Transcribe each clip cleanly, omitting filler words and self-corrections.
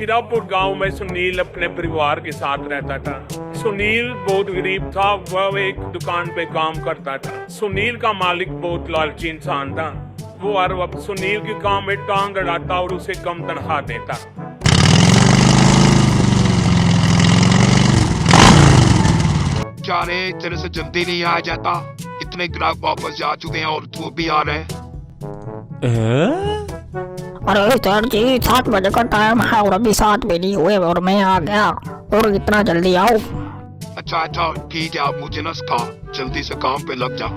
हीरापुर गांव में सुनील अपने परिवार के साथ रहता था। सुनील बहुत गरीब था, वह एक दुकान पे काम करता था। सुनील का मालिक बहुत लालची इंसान था। वो हर वक्त सुनील के काम में टांग अड़ाता और उसे कम तनख्वाह देता। क्या रे, तेरे से जल्दी नहीं आ जाता? इतने ग्राहक वापस जा चुके हैं और तू भी आ रहे हैं। अरे सर जी 7 बजे का टाइम है और अभी 7 भी नहीं हुए और मैं आ गया। और इतना जल्दी आओ? अच्छा ठीक है, आप मुझे ना सिखा, जल्दी से काम पे लग जा।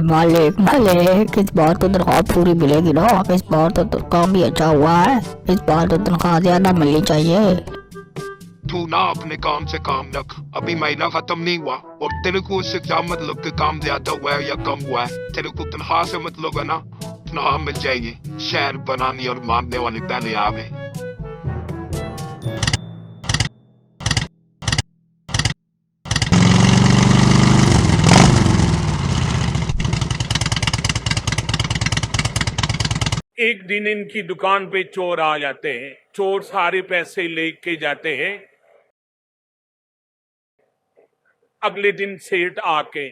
मालिक इस बार तो तनख्वाह पूरी मिलेगी ना। इस बार तो काम भी अच्छा हुआ है। इस बार तो तनख्वाह ज्यादा मिलनी चाहिए। तू ना अपने काम से काम रख, अभी महीना खत्म नहीं हुआ और तेरे को उससे क्या मतलब कि काम ज्यादा हुआ है या कम हुआ है। तेरे को तनख्वाह से मतलब है ना, तनख्वाह मिल जाएगी। शहर बनाने और मारने वाले पहले आ गए। एक दिन इनकी दुकान पे चोर आ जाते हैं। चोर सारे पैसे लेके जाते हैं। अगले दिन सेठ आके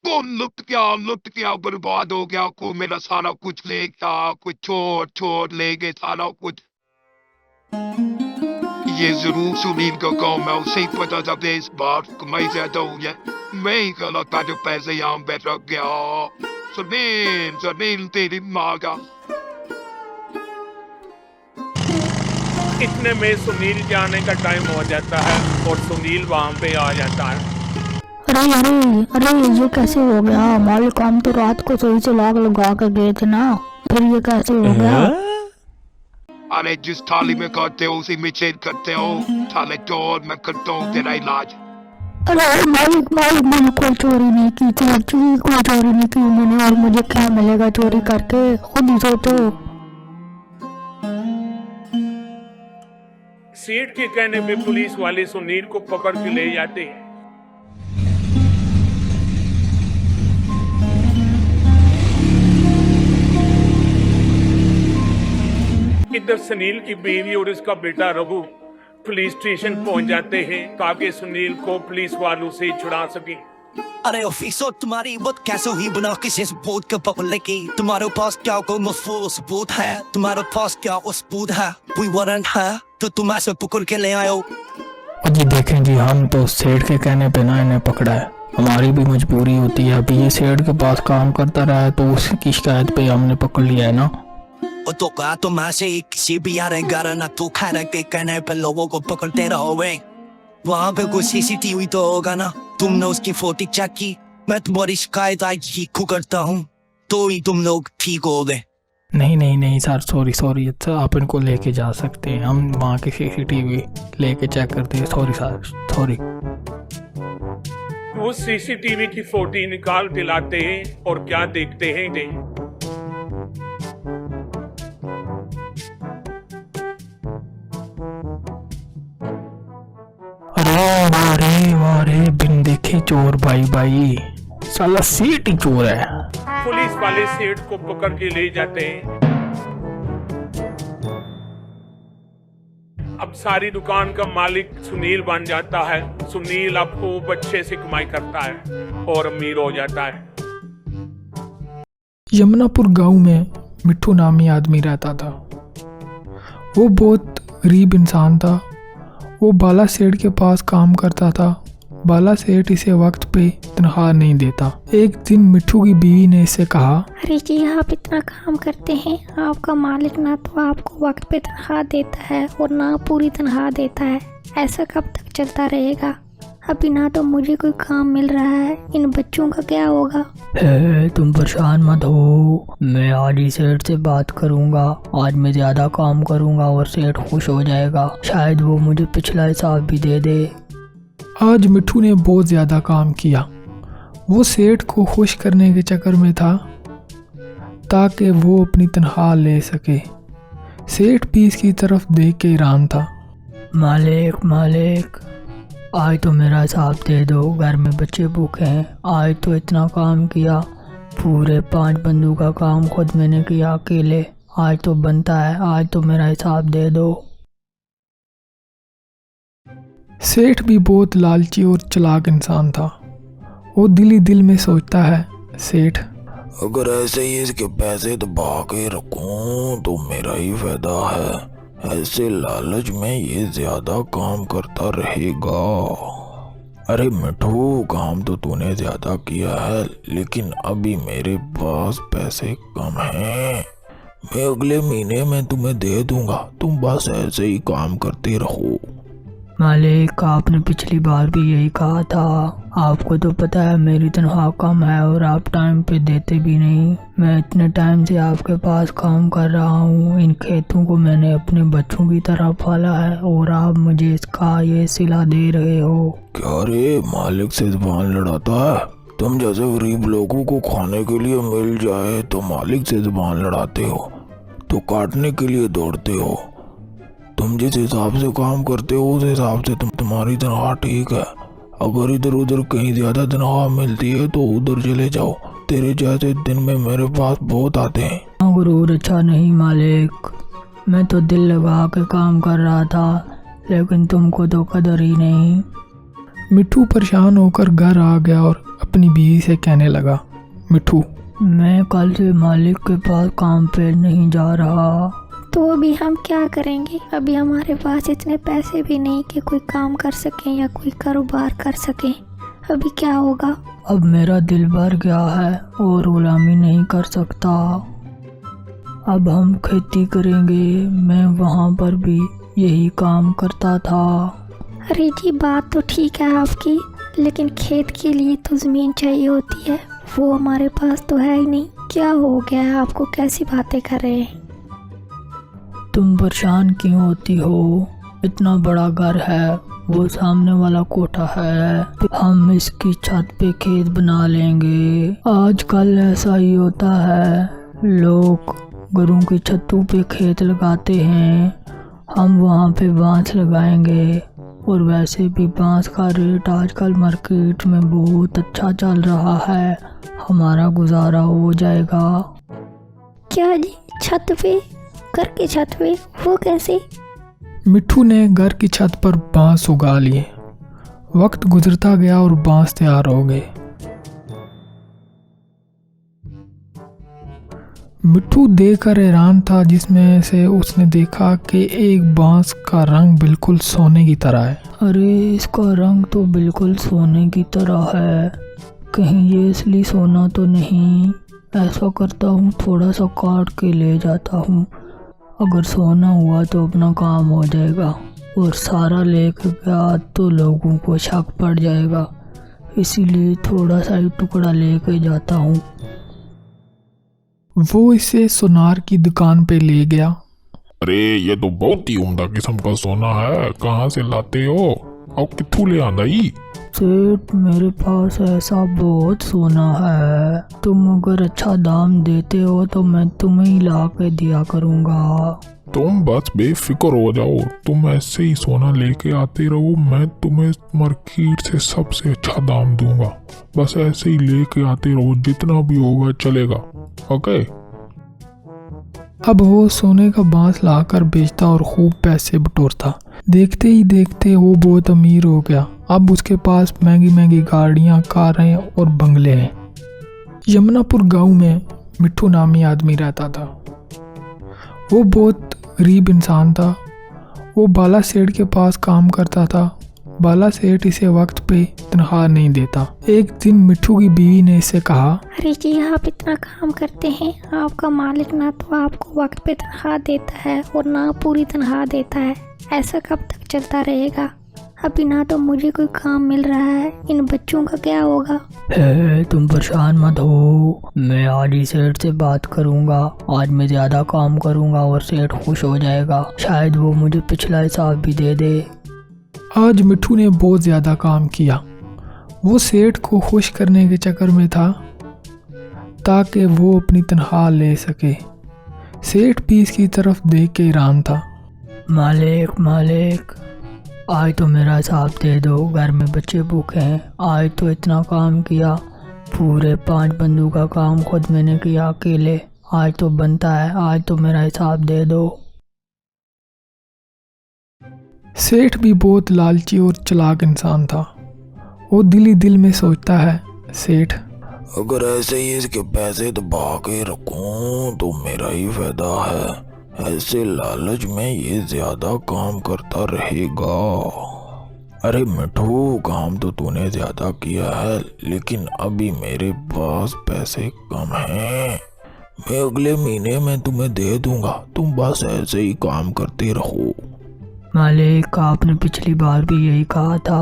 लुट गया, बर्बाद हो गया, को मेरा सारा कुछ ले गया, कुछ छोड़ ले गए सारा कुछ। ये जरूर सुनील का काम है, उसे ही पता था इस बार कमाई ज्यादा हुई है। मैं ही गलत था जो पैसे यहाँ पे रख गया। सुनील तेरी माँ का। इतने में सुनील जाने का टाइम हो जाता है और सुनील वहां पे आ जाता है। अरे ये कैसे हो गया? मालिक हम तो रात को सही से लाग लगा कर गए थे ना, फिर ये कैसे हो गया? अरे जिस थाली में खाते हो उसी में छेद करते हो। थाले चोर, मैं करता हूँ तेरा इलाज। अरे मालिक मैंने कोई चोरी नहीं की थी, कोई चोरी नहीं की मैंने। और मुझे क्या मिलेगा चोरी करके? खुद ही सोचो। सेठ के कहने पे पुलिस वाले सुनील को पकड़ के ले जाते हैं। इधर सुनील की बीवी और इसका बेटा रघु पुलिस स्टेशन पहुंच जाते हैं ताकि सुनील को पुलिस वालों से छुड़ा सके। अरे ऑफिसर, तुम्हारी बात कैसे हुई बिना किसी सबूत के पब्लिक की? तुम्हारे पास क्या कोई मफूल सबूत है? तुम्हारे पास क्या सबूत है? कोई वारंट है तो तुम ऐसे पकड़ के ले आयो? जी देखें जी, हम तो सेठ के कहने पे ना इन्हें पकड़ा है, हमारी भी मजबूरी होती है। अभी ये सेठ के पास काम करता रहा है तो उसकी शिकायत पे हमने पकड़ लिया है ना। तो क्या तुम ऐसे ही किसी भी यार घर ना तू खैर के कहने पे लोगों को पकड़ते रहोगे? वहाँ पे कोई सीसीटीवी तो होगा ना? तुमने उसकी फोटो चेक की? मैं तुम्हारी शिकायत आज करता हूँ तो ही तुम लोग ठीक हो गए। नहीं सर, सॉरी अच्छा, आप इनको लेके जा सकते हैं, हम वहाँ की सीसीटीवी लेके चेक करते हैं। Sorry sir, sorry. वो सीसीटीवी की फोटो निकाल दिलाते हैं और क्या देखते हैं इन्हें। अरे वारे बिन देखे चोर भाई, साला सेठ ही चोर है। पुलिस वाले सेठ को पकड़ के ले जाते हैं। अब सारी दुकान का मालिक सुनील बन जाता है। सुनील अब खूब अच्छे से कमाई करता है और अमीर हो जाता है। यमुनापुर गांव में मिट्ठू नामी आदमी रहता था। वो बहुत गरीब इंसान था। वो बाला सेठ के पास काम करता था। बाला सेठ इसे वक्त पे तनख्वाह नहीं देता। एक दिन मिट्ठू की बीवी ने इससे कहा, अरे जी आप इतना काम करते हैं, आपका मालिक ना तो आपको वक्त पे तनख्वाह देता है और ना पूरी तनख्वाह देता है। ऐसा कब तक चलता रहेगा? अभी ना तो मुझे कोई काम मिल रहा है, इन बच्चों का क्या होगा? तुम परेशान मत हो, मैं आज ही सेठ से बात करूंगा। आज मैं ज्यादा काम करूंगा और सेठ खुश हो जाएगा। शायद वो मुझे पिछला हिसाब भी दे दे। आज मिट्ठू ने बहुत ज़्यादा काम किया। वो सेठ को खुश करने के चक्कर में था ताकि वो अपनी तनख्वाह ले सके। सेठ भी इसकी तरफ देख के हैरान था। मालिक आज तो मेरा हिसाब दे दो, घर में बच्चे भूखे हैं। आज तो इतना काम किया, पूरे 5 बंदों का काम खुद मैंने किया अकेले। आज तो बनता है, आज तो मेरा हिसाब दे दो। सेठ भी बहुत लालची और चालाक इंसान था। वो दिल ही दिल में सोचता है, सेठ अगर ऐसे ही इसके पैसे दबा के रखूं तो मेरा ही फायदा है। ऐसे लालच में ये ज्यादा काम करता रहेगा। अरे मिठू, काम तो तूने ज्यादा किया है, लेकिन अभी मेरे पास पैसे कम हैं। मैं अगले महीने में तुम्हें दे दूंगा, तुम बस ऐसे ही काम करते रहो। मालिक, आपने पिछली बार भी यही कहा था। आपको तो पता है मेरी तनख्वाह कम है और आप टाइम पे देते भी नहीं। मैं इतने टाइम से आपके पास काम कर रहा हूँ। इन खेतों को मैंने अपने बच्चों की तरह पाला है और आप मुझे इसका ये सिला दे रहे हो। क्या रे, मालिक से जुबान लड़ाता है? तुम जैसे गरीब लोगों को खाने के लिए मिल जाए तो मालिक से जुबान लड़ाते हो, तो काटने के लिए दौड़ते हो। तुम जिस हिसाब से काम करते हो उस हिसाब से तुम्हारी तनख्वाह ठीक है। अगर इधर उधर कहीं ज्यादा तनख्वाह मिलती है तो उधर चले जाओ। तेरे जैसे दिन में मेरे पास बहुत आते हैं। गुरूर अच्छा नहीं मालिक, मैं तो दिल लगा के काम कर रहा था, लेकिन तुमको तो कदर ही नहीं। मिठू परेशान होकर घर आ गया और अपनी बीवी से कहने लगा, मिठू मैं कल से मालिक के पास काम पे नहीं जा रहा। तो अभी हम क्या करेंगे? अभी हमारे पास इतने पैसे भी नहीं कि कोई काम कर सकें या कोई कारोबार कर सकें। अभी क्या होगा? अब मेरा दिल भर गया है और गुलामी नहीं कर सकता। अब हम खेती करेंगे। मैं वहाँ पर भी यही काम करता था। अरे जी, बात तो ठीक है आपकी, लेकिन खेत के लिए तो ज़मीन चाहिए होती है। वो हमारे पास तो है ही नहीं। क्या हो गया है आपको? कैसी बातें कर रहे हैं? तुम परेशान क्यों होती हो? इतना बड़ा घर है, वो सामने वाला कोठा है, हम इसकी छत पे खेत बना लेंगे। आजकल ऐसा ही होता है, लोग घरों की छतों पे खेत लगाते हैं। हम वहाँ पे बांस लगाएंगे और वैसे भी बांस का रेट आजकल मार्केट में बहुत अच्छा चल रहा है। हमारा गुजारा हो जाएगा। क्या जी, छत पे? घर की छत पे? वो कैसे? मिठू ने घर की छत पर बांस उगा लिए। वक्त गुजरता गया और बांस तैयार हो गए। मिठू देखकर हैरान था, जिसमें से उसने देखा कि एक बांस का रंग बिल्कुल सोने की तरह है। अरे, इसका रंग तो बिल्कुल सोने की तरह है। कहीं ये असली सोना तो नहीं? ऐसा करता हूँ, थोड़ा सा काट के ले जाता हूँ। अगर सोना हुआ तो अपना काम हो जाएगा, और सारा लेके गया तो लोगों को शक पड़ जाएगा। इसीलिए थोड़ा सा ही टुकड़ा लेके जाता हूँ। वो इसे सुनार की दुकान पे ले गया। अरे ये तो बहुत ही उम्दा किस्म का सोना है, कहाँ से लाते हो और किथू ले आंदा ही? सेठ, मेरे पास ऐसा बहुत सोना है। तुम अगर अच्छा दाम देते हो तो मैं तुम्हें ही ला के दिया करूँगा। तुम बस बेफिक्र हो जाओ, तुम ऐसे ही सोना लेके आते रहो, मैं तुम्हें मार्केट से सबसे अच्छा दाम दूंगा। बस ऐसे ही लेके आते रहो, जितना भी होगा चलेगा। ओके? अब वो सोने का बांस लाकर बेचता और खूब पैसे बटोरता। देखते ही देखते वो बहुत अमीर हो गया। अब उसके पास महंगी महंगी गाड़ियाँ, कारें और बंगले हैं। यमुनापुर गांव में मिठू नामी आदमी रहता था। वो बहुत गरीब इंसान था। वो बाला सेठ के पास काम करता था। बाला सेठ इसे वक्त पे तनख्वाह नहीं देता। एक दिन मिठू की बीवी ने इसे कहा, अरे जी, आप इतना काम करते हैं, आपका मालिक ना तो आपको वक्त पे तनख्वाह देता है और ना पूरी तनख्वाह देता है। ऐसा कब तक चलता रहेगा? अभी ना तो मुझे कोई काम मिल रहा है, इन बच्चों का क्या होगा? तुम परेशान मत हो, मैं आज ही सेठ से बात करूंगा। आज मैं ज्यादा काम करूंगा और सेठ खुश हो जाएगा। शायद वो मुझे पिछला हिसाब भी दे दे। आज मिठू ने बहुत ज़्यादा काम किया। वो सेठ को खुश करने के चक्कर में था ताकि वो अपनी तनख्वाह ले सके। सेठ भी इसकी तरफ देख के हैरान था। मालिक, मालिक, आज तो मेरा हिसाब दे दो। घर में बच्चे भूखे हैं। आज तो इतना काम किया, पूरे 5 बंदूक का काम खुद मैंने किया अकेले। आज तो बनता है, आज तो मेरा हिसाब दे दो। सेठ भी बहुत लालची और चालाक इंसान था। वो दिल ही दिल में सोचता है, सेठ अगर ऐसे ही इसके पैसे दबा के रखूं तो मेरा ही फायदा है। ऐसे लालच में ये ज्यादा काम करता रहेगा। अरे मिठू, काम तो तूने ज्यादा किया है, लेकिन अभी मेरे पास पैसे कम हैं। मैं अगले महीने में तुम्हें दे दूंगा, तुम बस ऐसे ही काम करते रहो। मालिक, आपने पिछली बार भी यही कहा था।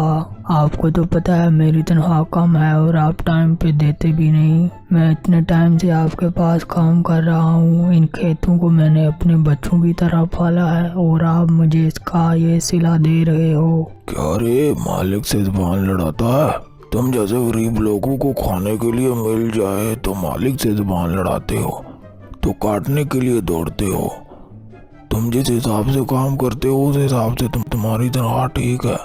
आपको तो पता है मेरी तनख्वाह कम है और आप टाइम पे देते भी नहीं। मैं इतने टाइम से आपके पास काम कर रहा हूँ। इन खेतों को मैंने अपने बच्चों की तरह पाला है और आप मुझे इसका ये सिला दे रहे हो। क्या रे, मालिक से जुबान लड़ाता है? तुम जैसे गरीब लोगों को खाने के लिए मिल जाए तो मालिक से जुबान लड़ाते हो, तो काटने के लिए दौड़ते हो। तुम जिस हिसाब से काम करते हो उस हिसाब से तुम्हारी तनख्वाह ठीक है।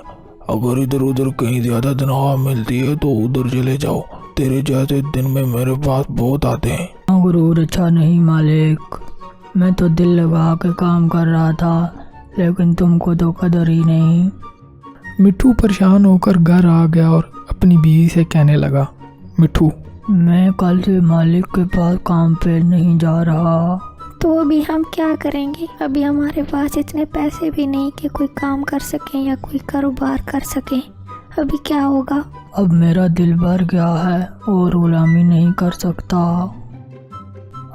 अगर इधर उधर कहीं ज्यादा तनख्वाह मिलती है तो उधर चले जाओ। तेरे जैसे दिन में मेरे पास बहुत आते हैं। गुरूर अच्छा नहीं मालिक, मैं तो दिल लगा के काम कर रहा था, लेकिन तुमको तो कदर ही नहीं। मिठू परेशान होकर घर आ गया और अपनी बीवी से कहने लगा, मिठू मैं कल से मालिक के पास काम पे नहीं जा रहा। तो अभी हम क्या करेंगे? अभी हमारे पास इतने पैसे भी नहीं कि कोई काम कर सकें या कोई कारोबार कर सकें। अभी क्या होगा? अब मेरा दिल भर गया है और गुलामी नहीं कर सकता।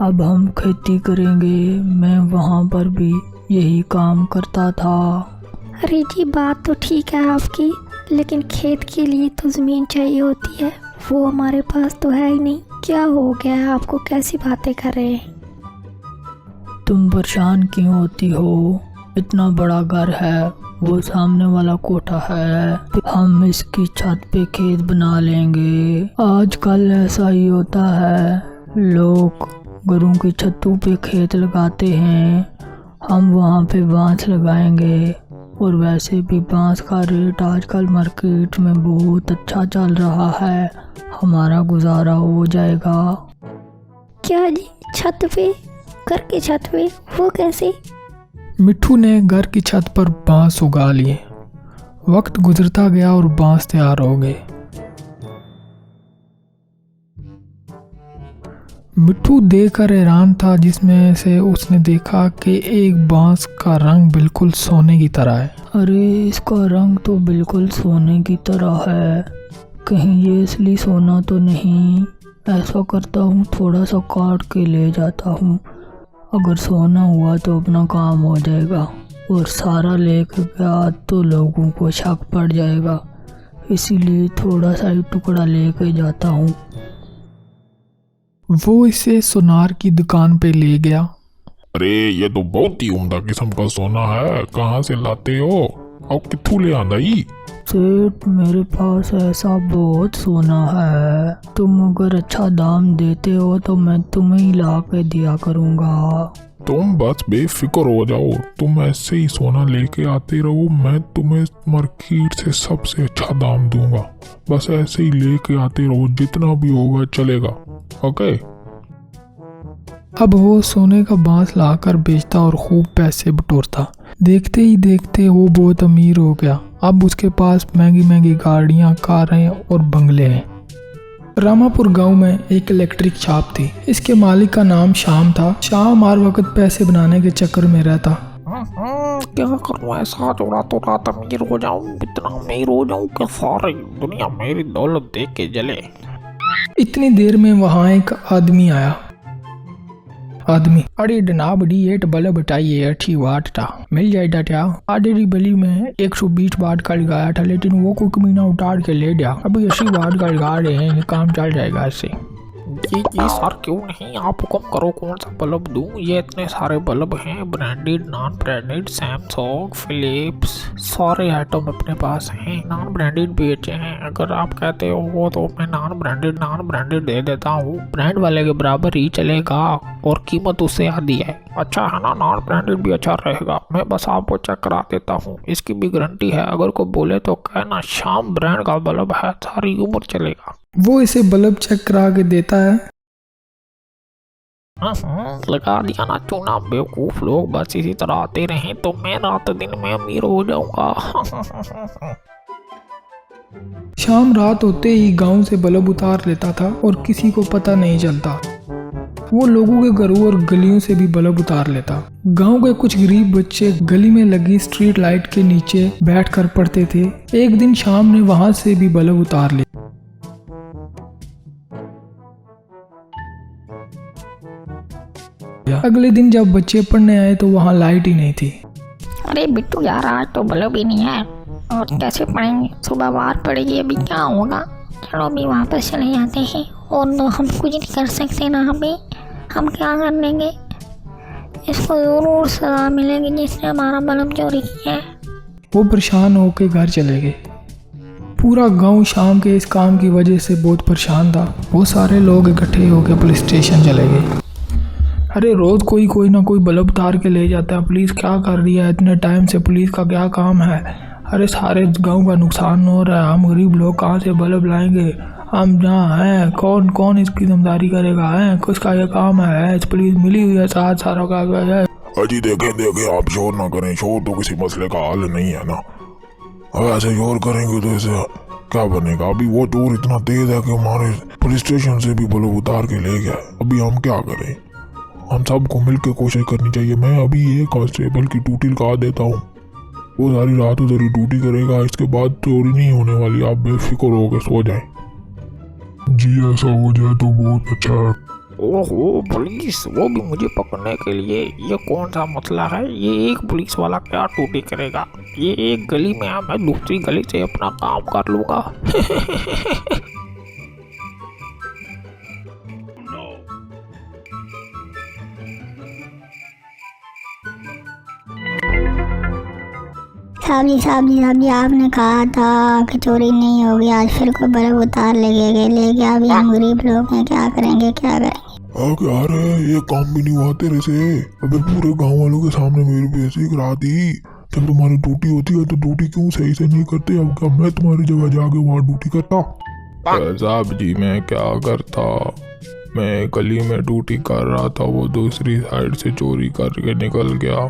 अब हम खेती करेंगे। मैं वहाँ पर भी यही काम करता था। अरे जी, बात तो ठीक है आपकी, लेकिन खेत के लिए तो ज़मीन चाहिए होती है, वो हमारे पास तो है ही नहीं। क्या हो गया है आपको? कैसी बातें कर रहे हैं? तुम परेशान क्यों होती हो? इतना बड़ा घर है, वो सामने वाला कोठा है, हम इसकी छत पे खेत बना लेंगे। आजकल ऐसा ही होता है, लोग घरों की छतों पे खेत लगाते हैं। हम वहाँ पे बांस लगाएंगे और वैसे भी बांस का रेट आजकल मार्केट में बहुत अच्छा चल रहा है, हमारा गुजारा हो जाएगा। क्या जी, छत पे? घर की छत पे? वो कैसे? मिठू ने घर की छत पर बांस उगा लिए। वक्त गुजरता गया और बांस तैयार हो गए। मिठू देखकर हैरान था, जिसमें से उसने देखा कि एक बांस का रंग बिल्कुल सोने की तरह है। अरे, इसका रंग तो बिल्कुल सोने की तरह है। कहीं ये असली सोना तो नहीं? ऐसा करता हूँ, थोड़ा सा काट के ले जाता हूँ। अगर सोना हुआ तो अपना काम हो जाएगा, और सारा लेके गया तो लोगों को शक पड़ जाएगा। इसीलिए थोड़ा सा ही टुकड़ा लेके जाता हूँ। वो इसे सुनार की दुकान पे ले गया। अरे ये तो बहुत ही उम्दा किस्म का सोना है, कहाँ से लाते हो और किथू ले आंदा ही? सेठ, मेरे पास ऐसा बहुत सोना है, तुम अगर अच्छा दाम देते हो तो मैं तुम्हें ही ला के दिया करूँगा। तुम बस बेफिक्र हो जाओ, तुम ऐसे ही सोना लेके आते रहो, मैं तुम्हें मार्केट से सबसे अच्छा दाम दूंगा। बस ऐसे ही लेके आते रहो, जितना भी होगा चलेगा। ओके? अब वो सोने का बांस लाकर बेचता और खूब पैसे बटोरता। देखते ही देखते वो बहुत अमीर हो गया। अब उसके पास महंगी महंगी गाड़ियां, कारें और बंगले हैं। रामापुर गांव में एक इलेक्ट्रिक शॉप थी। इसके मालिक का नाम श्याम था। श्याम हर वक्त पैसे बनाने के चक्कर में रहता। क्या करूँ, ऐसा जोड़ा तो रात अमीर हो जाऊँ, इतना अमीर हो जाऊँ कि सारी दुनिया मेरी दौलत देख के जले। इतनी देर में वहाँ एक आदमी आया। आदमी, अरे जनाब डी 8 बल्ब बताइए 80 वाट था, मिल जाएगा क्या? आधे बली में 120 वाट का लगाया था, लेकिन वो कोई कमीना उतार के ले गया। अभी 80 वाट का लगा रहे हैं, ये काम चल जाएगा इससे। जी सर, क्यों नहीं, आप हुक्म करो, कौन सा बल्ब दूं? ये इतने सारे बल्ब हैं, branded, non branded, Samsung, Philips, सारे आइटम अपने पास हैं। नॉन ब्रांडेड बेचे हैं, अगर आप कहते हो तो मैं नॉन ब्रांडेड दे देता हूँ। ब्रांड वाले के बराबर ही चलेगा और कीमत उससे आधी है। अच्छा है ना, नॉन ब्रांडेड भी अच्छा रहेगा। मैं बस आपको चेक करा देता हूँ, इसकी भी गारंटी है। अगर कोई बोले तो कहना श्याम ब्रांड का बल्ब है, सारी उम्र चलेगा। वो इसे बल्ब चेक करा के देता है। लगा दिया ना चूना, बेवकूफ लोग बस इसी तरह आते रहें तो मैं रात दिन में अमीर हो जाऊंगा। शाम रात होते ही गांव से बल्ब उतार लेता था और किसी को पता नहीं चलता। वो लोगों के घरों और गलियों से भी बल्ब उतार लेता। गांव के कुछ गरीब बच्चे गली में लगी स्ट्रीट लाइट के नीचे बैठकर पढ़ते थे। एक दिन शाम ने वहां से भी बल्ब उतार लिया। अगले दिन जब बच्चे पढ़ने आए तो वहां लाइट ही नहीं थी। अरे बिट्टू यार, आज तो बल्ब ही नहीं है और कैसे पढ़ेंगे, सुबह बाहर पड़ेगी, अभी क्या होगा। चलो अभी वापस चले जाते हैं और तो हम कुछ नहीं कर सकते ना, अभी हम क्या कर लेंगे। इसको ज़रूर सजा मिलेगी जिसने हमारा बल्ब चोरी किया है। वो परेशान होकर घर चले गए। पूरा गांव शाम के इस काम की वजह से बहुत परेशान था। वो सारे लोग इकट्ठे होकर पुलिस स्टेशन चले गए। अरे रोज कोई ना कोई बल्ब उतार के ले जाता है, पुलिस क्या कर रही है इतने टाइम से, पुलिस का क्या काम है। अरे सारे गांव का नुकसान हो रहा है, हम गरीब लोग कहाँ से बल्ब लाएंगे, हम जहाँ हैं कौन इसकी जिम्मेदारी करेगा, है किसका ये काम है, इस पुलिस मिली हुई है साथ सारा कागज है। अजी देखे आप शोर ना करें, शोर तो किसी मसले का हल नहीं है ना। अब ऐसे शोर करेंगे तो ऐसे क्या बनेगा। अभी वो चोर इतना तेज है कि हमारे पुलिस स्टेशन से भी बल्ब उतार के ले गया। अभी हम क्या करें, हम सबको मिलकर कोशिश करनी चाहिए। मैं अभी ये कांस्टेबल की ड्यूटी लगा देता हूँ, वो सारी रात उधर ही ड्यूटी करेगा, इसके बाद चोरी नहीं होने वाली, आप बेफिक्र होकर सो जाएं। जी ऐसा हो जाए तो बहुत अच्छा है। ओहो पुलिस, वो भी मुझे पकड़ने के लिए, ये कौन सा मसला है। ये एक पुलिस वाला क्या ड्यूटी करेगा, ये एक गली में है, मैं दूसरी गली से अपना काम कर लूँगा। साहब जी आपने कहा था कि चोरी नहीं होगी, आज फिर कोई बल्ब उतार ले गया। अभी हम गरीब लोग हैं, क्या करेंगे। क्या रे, ये काम भी नहीं हुआ तेरे से। अबे पूरे गांव वालों के सामने मेरी बेइज्जती करा दी। जब तुम्हारी ड्यूटी होती है तो ड्यूटी क्यों सही से नहीं करते। अब क्या मैं तुम्हारी जगह जाके वहाँ ड्यूटी करता। साहब जी मैं क्या करता, मैं गली में ड्यूटी कर रहा था, वो दूसरी साइड से चोरी करके निकल गया।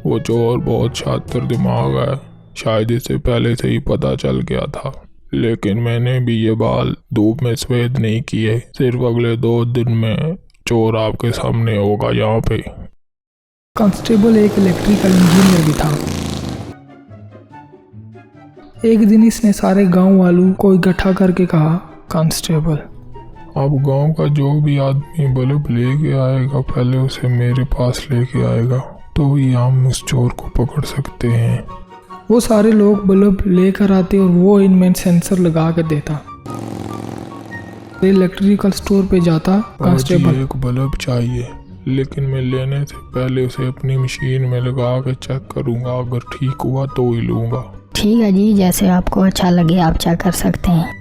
वो चोर बहुत शातिर दिमाग है, शायद इससे पहले से ही पता चल गया था। लेकिन मैंने भी ये बाल धूप में सफेद नहीं किए, सिर्फ अगले 2 दिन में चोर आपके सामने होगा यहाँ पे। कांस्टेबल एक इलेक्ट्रिकल इंजीनियर भी था। एक दिन इसने सारे गांव वालों को इकट्ठा करके कहा, कांस्टेबल अब गांव का जो भी आदमी बल्ब लेके आएगा पहले उसे मेरे पास लेके आएगा, तो ही हम उस चोर को पकड़ सकते हैं। वो सारे लोग बल्ब लेकर आते और वो इनमें सेंसर लगा कर देता। इलेक्ट्रिकल स्टोर पे जाता, कांस्टेबल एक बल्ब चाहिए, लेकिन मैं लेने से पहले उसे अपनी मशीन में लगा के चेक करूंगा, अगर ठीक हुआ तो ही लूंगा। ठीक है जी, जैसे आपको अच्छा लगे आप चेक कर सकते हैं।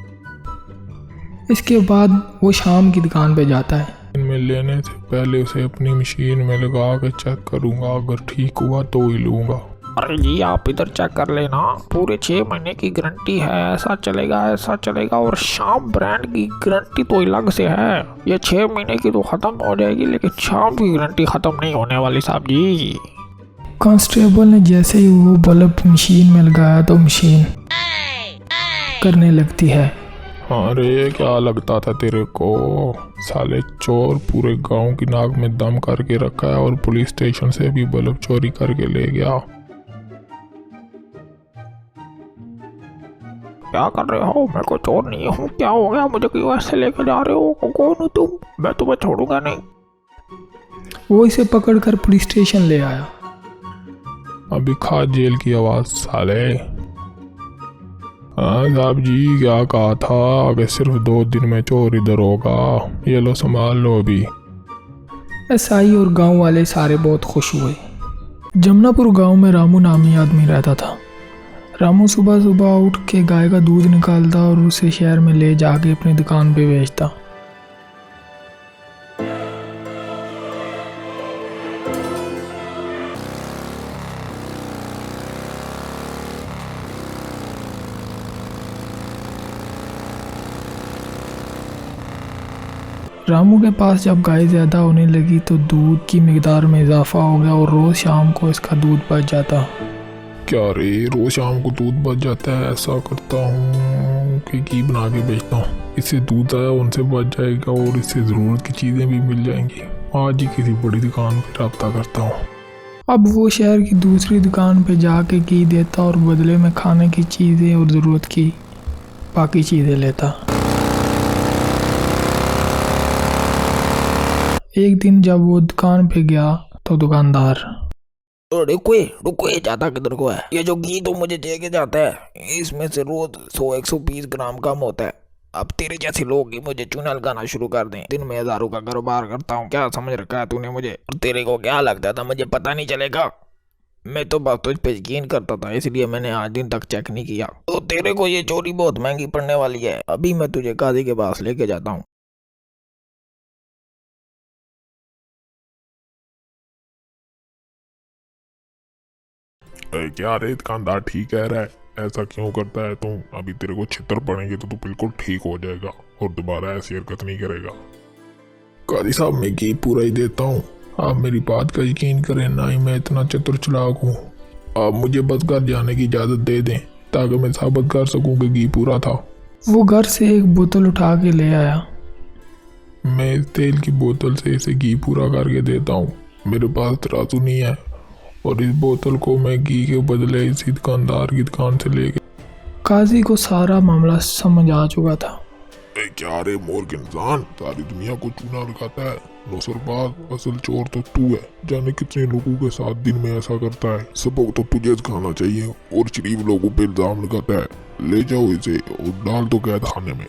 इसके बाद वो शाम की दुकान पे जाता है। मैं लेने से पहले उसे अपनी मशीन में लगा के चेक करूंगा, अगर ठीक हुआ तो ही लूंगा। अरे जी आप इधर चेक कर लेना, पूरे 6 महीने की गारंटी है, ऐसा चलेगा। और शाम ब्रांड की गारंटी तो अलग से है। ये 6 महीने की तो खत्म हो जाएगी, लेकिन शाम की गारंटी खत्म नहीं होने वाली साहब जी। कांस्टेबल ने जैसे ही वो बल्ब मशीन में लगाया तो मशीन करने लगती है। अरे क्या लगता था तेरे को, साले चोर पूरे गांव की नाक में दम करके रखा है और पुलिस स्टेशन से भी बल्ब चोरी करके ले गया। क्या कर रहे हो, मैं कोई चोर नहीं हूँ, क्या हो गया, मुझे क्यों ऐसे लेकर जा रहे हो, कौन हो तुम, मैं तुम्हें छोड़ूंगा नहीं। वो इसे पकड़कर पुलिस स्टेशन ले आया। अभी खा जेल की आवाज साले। हाँ साहब जी क्या कहा था कि सिर्फ 2 दिन में चोर इधर होगा, ये लो संभाल लो अभी। एसआई और गांव वाले सारे बहुत खुश हुए। जमुनापुर गांव में रामू नामी आदमी रहता था। रामू सुबह सुबह उठ के गाय का दूध निकालता और उसे शहर में ले जाके अपनी दुकान पे बेचता। रामू के पास जब गाय ज़्यादा होने लगी तो दूध की मिकदार में इजाफा हो गया और रोज़ शाम को इसका दूध बच जाता। क्या रे, रोज शाम को दूध बच जाता है? ऐसा करता हूँ कि घी बना के बेचता हूँ, इससे दूध आया उनसे बच जाएगा और इससे ज़रूरत की चीज़ें भी मिल जाएंगी। आज ही किसी बड़ी दुकान पर रब्ता करता हूँ। अब वो शहर की दूसरी दुकान पे जाके घी देता और बदले में खाने की चीज़ें और ज़रूरत की बाकी चीज़ें लेता। एक दिन जब वो दुकान पे गया तो दुकानदार, रुको, ये जाता किधर को है? ये जो घी तो मुझे दे के जाता है, इसमें से रोज 100-120 ग्राम कम होता है। अब तेरे जैसे लोग ही मुझे चूना लगाना शुरू कर दें। दिन में हजारों का कारोबार करता हूँ, क्या समझ रखा है तूने मुझे? और तेरे को क्या लगता था मुझे पता नहीं चलेगा? मैं तो बस तुझ पे यकीन करता था, इसलिए मैंने आज दिन तक चेक नहीं किया। तो तेरे को ये चोरी बहुत महंगी पड़ने वाली है। अभी मैं तुझे काजी के पास लेके जाता हूँ। क्या रे, दुकानदार ठीक कह रहा है, ऐसा क्यों करता है तू? अभी तेरे को छितर पड़ेंगे तो तू बिल्कुल ठीक हो जाएगा और दोबारा ऐसी हरकत नहीं करेगा। काजी साहब, मैं घी पूरा ही देता हूँ, आप मेरी बात का यकीन करें, ना ही मैं इतना चतुर चालाक हूँ। आप मुझे बस घर जाने की इजाज़त दे दें ताकि मैं साबित कर सकूँ कि घी पूरा था। वो घर से एक बोतल उठा के ले आया। मैं इस तेल की बोतल से इसे घी पूरा करके देता हूँ। मेरे पास तराजू नहीं है और इस बोतल को मैं घी के बदले इसी दुकानदार की दुकान से ले गया। काजी को सारा मामला समझ आ चुका था। क्या रे मूर्ख इंसान, सारी दुनिया को चूना लगाता है। नौसरबाज, असल चोर तो तू है। जाने कितने लोगों के साथ दिन में ऐसा करता है। सबक तो तुझे सिखाना चाहिए और शरीफ लोगों पे इल्जाम लगाता है। ले जाओ इसे और डाल दो कैद खाने में।